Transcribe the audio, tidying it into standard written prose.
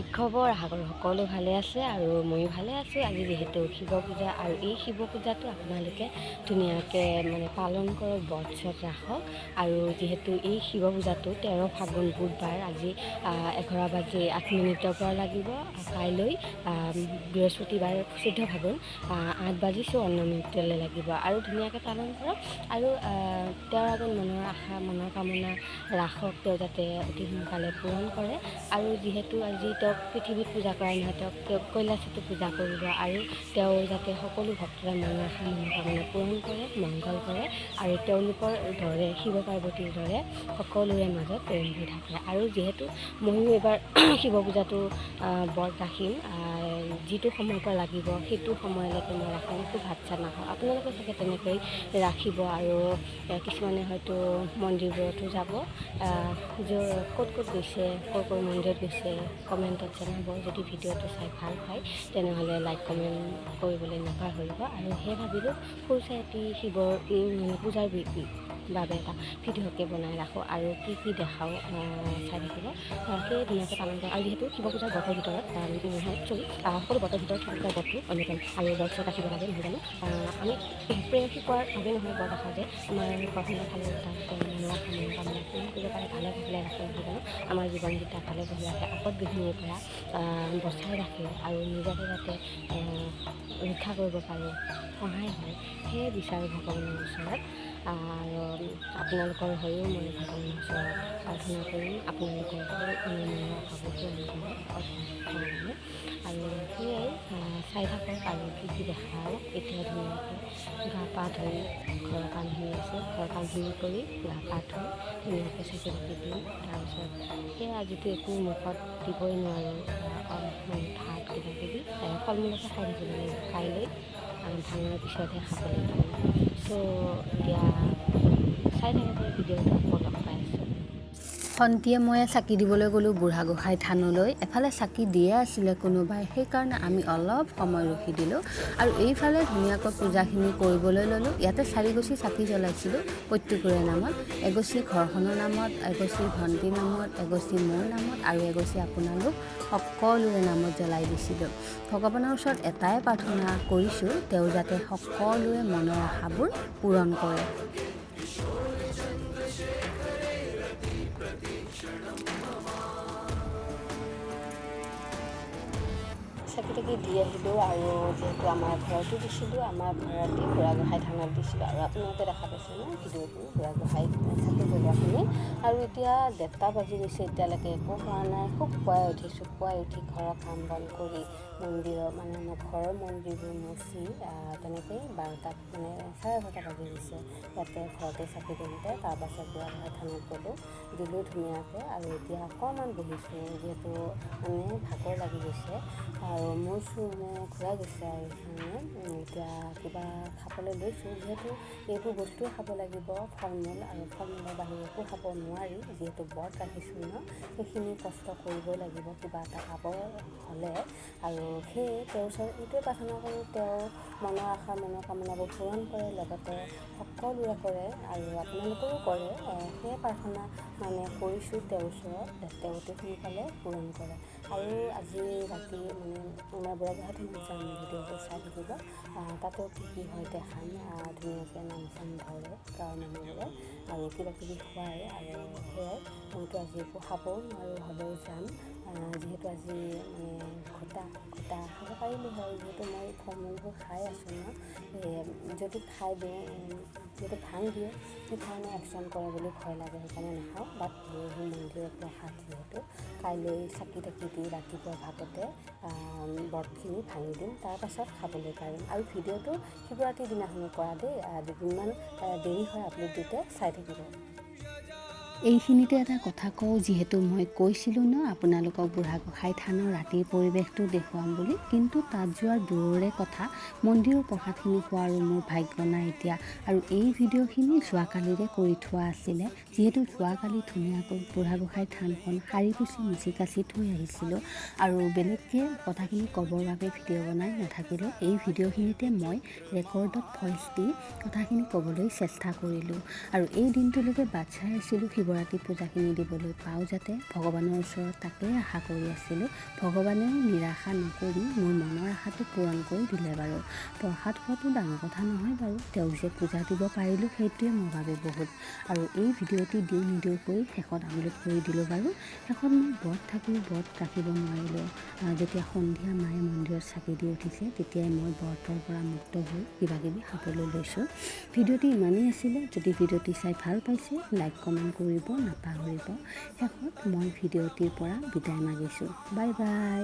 কি খবৰ? আশা কৰোঁ সকলো ভালে আছে আৰু ময়ো ভালে আছোঁ। আজি যিহেতু শিৱ পূজা আৰু এই শিৱ পূজাটো আপোনালোকে ধুনীয়াকৈ পালন কৰক, ব্ৰত চত ৰাখক। আৰু যিহেতু এই শিৱ পূজাটো 13 ফাগুন বুধবাৰ, আজি 11:08 পৰা লাগিব, কাইলৈ বৃহস্পতিবাৰ 14 ফাগুন 8:54 লাগিব আৰু ধুনীয়াকৈ পালন কৰক। আৰু তেওঁৰ আগত মনৰ আশা মনৰ কামনা ৰাখক, তেওঁ যাতে অতি সোনকালে পূৰণ কৰে। আৰু যিহেতু আজি তেওঁক পৃথিৱীত পূজা কৰা নহয়, তেওঁক কৈলাশতো পূজা কৰিব আৰু তেওঁ যাতে সকলো ভক্তৰে মনৰ আশা মনোকামনা পূৰণ কৰে, মংগল কৰে আৰু তেওঁলোকৰ দৰে শিৱ পাৰ্বতীৰ দৰে সকলোৰে মাজত প্ৰেম হৈ থাকে। আৰু যিহেতু ময়ো এইবাৰ শিৱ পূজাটো ব্ৰত ৰাখিম, যিটো সময়ৰ পৰা লাগিব সেইটো সময়লৈকে মই ৰাখিম, একো ভাত চাত নাখাওঁ। আপোনালোকে চাগে তেনেকৈ ৰাখিব আৰু কিছুমানে হয়তো মন্দিৰবোৰতো যাব। ক'ত গৈছে, ক'ৰ মন্দিৰত গৈছে কমেণ্টত জনাব। যদি ভিডিঅ'টো চাই ভাল পায় তেনেহ'লে লাইক কমেণ্ট কৰিবলৈ নাপাহৰিব। আৰু সেই ভাবিলোঁ সৰু চাই এটি শিৱৰ পূজাৰ বাবে এটা ভিডিঅ'কে বনাই ৰাখোঁ আৰু কি দেখাওঁ চাই থাকিব। সেই ধুনীয়াকৈ পালন কৰোঁ। আৰু যিহেতু শিৱ পূজাৰ ব্ৰতৰ ভিতৰত সকলো ব্ৰতৰ ভিতৰত শিৱ পূজাৰ ব্ৰতটো অন্যতম আৰু ব্ৰত ৰাখিব লাগে, নহয় জানো? আমি প্ৰেম শিকোৱাৰ বাবে নহয় ব্ৰত ৰাখা, যে আমাৰ ঘৰখনৰ ফালে মনৰ আশা মনোকামনা পূৰণ কৰিব পাৰে, ভালে ভালে ৰাখে, নহয় জানো? আমাৰ জীৱনকেইটা ভালে ভালে ৰাখে, আপদ বিঘিনিৰ পৰা বচাই ৰাখে আৰু নিজকে যাতে ৰক্ষা কৰিব পাৰে, সহায় হয়, সেয়ে বিচাৰোঁ ভগৱানৰ ওচৰত। আৰু আপোনালোকৰ হৈও মই ভগৱানৰ ওচৰত প্ৰাৰ্থনা কৰিম, আপোনালোকৰ মনৰ আশাবোৰ পূৰণ কৰক ভগৱানে। আৰু সেয়াই চাই থাকক আৰু কি দেখাওঁ। এতিয়া ধুনীয়াকৈ গা পা ধুই ঘৰৰ কামখিনি আছে, ঘৰৰ কামখিনি কৰি গা পা ধুই ধুনীয়াকৈ চাকি দিম। তাৰপিছত সেয়া আজিতো একো মুখত দিবই নোৱাৰোঁ, ভাত কিবাকিবি ফল মূলকে খাই থাকিব লাগিব, কাইলৈ ভাঙাৰ পিছতহে খাবলৈ পাম। চ' এতিয়া চাই থাকোঁতে ভিডিঅ'টো আকৌ লগ পাই আছোঁ। ভণ্টিয়ে ময়ে চাকি দিবলৈ গ'লোঁ বুঢ়াগোসাঁই থানলৈ। এফালে চাকি দিয়ে আছিলে কোনোবাই, সেইকাৰণে আমি অলপ সময় ৰখি দিলোঁ আৰু এইফালে ধুনীয়াকৈ পূজাখিনি কৰিবলৈ ল'লোঁ। ইয়াতে 4 গছি চাকি জ্বলাইছিলোঁ প্ৰত্যেকৰে নামত, এগছি ঘৰখনৰ নামত, এগছি ভণ্টিৰ নামত, এগছি মোৰ নামত আৰু এগছি আপোনালোক সকলোৰে নামত জ্বলাই দিছিলোঁ। ভগৱানৰ ওচৰত এটাই প্ৰাৰ্থনা কৰিছোঁ, তেওঁ যাতে সকলোৰে মনৰ আশাবোৰ পূৰণ কৰে। চাকি তাকি দি আহিলোঁ আৰু যিহেতু আমাৰ ঘৰতো দিছিলোঁ, আমাৰ ঘৰতে বুঢ়াগোসাঁই থানত দিছিলোঁ আৰু আপোনালোকে দেখা পাইছে ন ভিডিঅ'খিনি বুঢ়াগোসাঁই চাকি জ্বলোৱাখিনি। আৰু এতিয়া 1:30 বাজি গৈছে, এতিয়ালৈকে একো হোৱা নাই। খুব পুৱাই উঠিছোঁ, পুৱাই উঠি ঘৰৰ কাম বন কৰি মন্দিৰৰ আমাৰ ঘৰৰ মন্দিৰবোৰ মচি তেনেকৈ 12টাত 12:30 বাজি গৈছে ইয়াতে ঘৰতে চাকি দিওঁতে। তাৰপাছত বুঢ়াগোসাঁই থানত গ'লোঁ, দিলোঁ ধুনীয়াকৈ আৰু এতিয়া অকণমান বহিছোঁ, যিহেতু ভাগৰ লাগি গৈছে আৰু মোৰ চোৰ ঘূৰাই গৈছে আৰু সেইকাৰণে এতিয়া কিবা খাবলৈ লৈছোঁ। যিহেতু এইবোৰ বস্তুৱে খাব লাগিব, ফল মূল, আৰু ফল মূলৰ বাহিৰে একো খাব নোৱাৰি। যিহেতু ব্ৰত ৰাখিছোঁ ন, সেইখিনি কষ্ট কৰিবই লাগিব কিবা এটা পাব হ'লে। আৰু সেয়ে তেওঁৰ ওচৰত এইটোৱে প্ৰাৰ্থনা কৰোঁ, তেওঁ মনৰ আশা মনোকামনাবোৰ পূৰণ কৰে, লগতে সকলোৰে কৰে আৰু আপোনালোকৰো কৰে। সেয়ে প্ৰাৰ্থনা কৰিছোঁ তেওঁৰ ওচৰত, তেওঁ অতি সোনকালে পূৰণ কৰে। আৰু আজি ৰাতি আমাৰ বুঢ়াগোসাঁই থানত যাম, ভিডিঅ'টো চাই থাকিব। তাতেও কি হয় দেখাম। ধুনীয়াকৈ নাম চাম ধৰে গাঁৱৰ মানুহবোৰে আৰু কিবাকিবি খুৱায়। আৰু সেয়াই মইতো আজি একো খাবও নোৱাৰোঁ, হ'লেও যাম। যিহেতু আজি ঘটা খাব পাৰিলোঁ হয়, যিহেতু মই ফল মূলবোৰ খাই আছোঁ ন। যদি খাই দিওঁ, যিহেতু ভাং দিয়ে, সেইকাৰণে একচন কৰে বুলি ভয় লাগে, সেইকাৰণে নাখাওঁ। বাট সেই মন্দিৰৰ প্ৰসাদ যিহেতু, কাইলৈ চাকি তাকি দি ৰাতিপুৱা ভাগতে ব্ৰতখিনি ভাঙি দিম, তাৰপাছত খাবলৈ পাৰিম। আৰু ভিডিঅ'টো শিৱৰাত্ৰিৰ দিনাখনি কৰা দেই, দুদিনমান দেৰি হয় আপলোড দিওঁতে, চাই থাকিব। এইখিনিতে এটা কথা কওঁ, যিহেতু মই কৈছিলোঁ ন আপোনালোকক বুঢ়াগোসাঁই থানৰ ৰাতিৰ পৰিৱেশটো দেখুৱাম বুলি, কিন্তু তাত যোৱাৰ দূৰৰে কথা, মন্দিৰৰ প্ৰসাদখিনি খোৱাৰো মোৰ ভাগ্য নাই এতিয়া। আৰু এই ভিডিঅ'খিনি যোৱাকালিৰে কৰি থোৱা আছিলে, যিহেতু যোৱাকালি ধুনীয়াকৈ বুঢ়াগোসাঁই থানখন সাৰি পুচি মুচি কাচি থৈ আহিছিলোঁ আৰু বেলেগকৈ কথাখিনি ক'বৰ বাবে ভিডিঅ' বনাই নাথাকিলোঁ। এই ভিডিঅ'খিনিতে মই ৰেকৰ্ডত ভইচ দি কথাখিনি ক'বলৈ চেষ্টা কৰিলোঁ আৰু এই দিনটোলৈকে বাট চাই আছিলোঁ শিৱ শিৱৰাত্ৰি পূজাখিনি দিবলৈ পাওঁ যাতে ভগৱানৰ ওচৰত তাকেই আশা কৰি আছিলোঁ। ভগৱানেও নিৰাশা নকৰি মোৰ মনৰ আশাটো পূৰণ কৰি দিলে বাৰু। প্ৰসাদ খোৱাটো ডাঙৰ কথা নহয় বাৰু, তেওঁক যে পূজা দিব পাৰিলোঁ সেইটোৱে মোৰ বাবে বহুত। আৰু এই ভিডিঅ'টি দিওঁ নিদিওঁ কৰি শেষত আপলোড কৰি দিলোঁ বাৰু। শেষত মই ব্ৰত থাকিও ব্ৰত ৰাখিব নোৱাৰিলোঁ। যেতিয়া সন্ধিয়া মায়ে মন্দিৰত চাকি দি উঠিছে তেতিয়াই মই ব্ৰতৰ পৰা মুক্ত হৈ কিবাকিবি খাবলৈ লৈছোঁ। ভিডিঅ'টি ইমানেই আছিলে। যদি ভিডিঅ'টি চাই ভাল পাইছে লাইক কমেণ্ট কৰিব নাপাহৰিব। শেষত মই ভিডিঅ'টিৰ পৰা বিদায় মাগিছোঁ। Bye bye.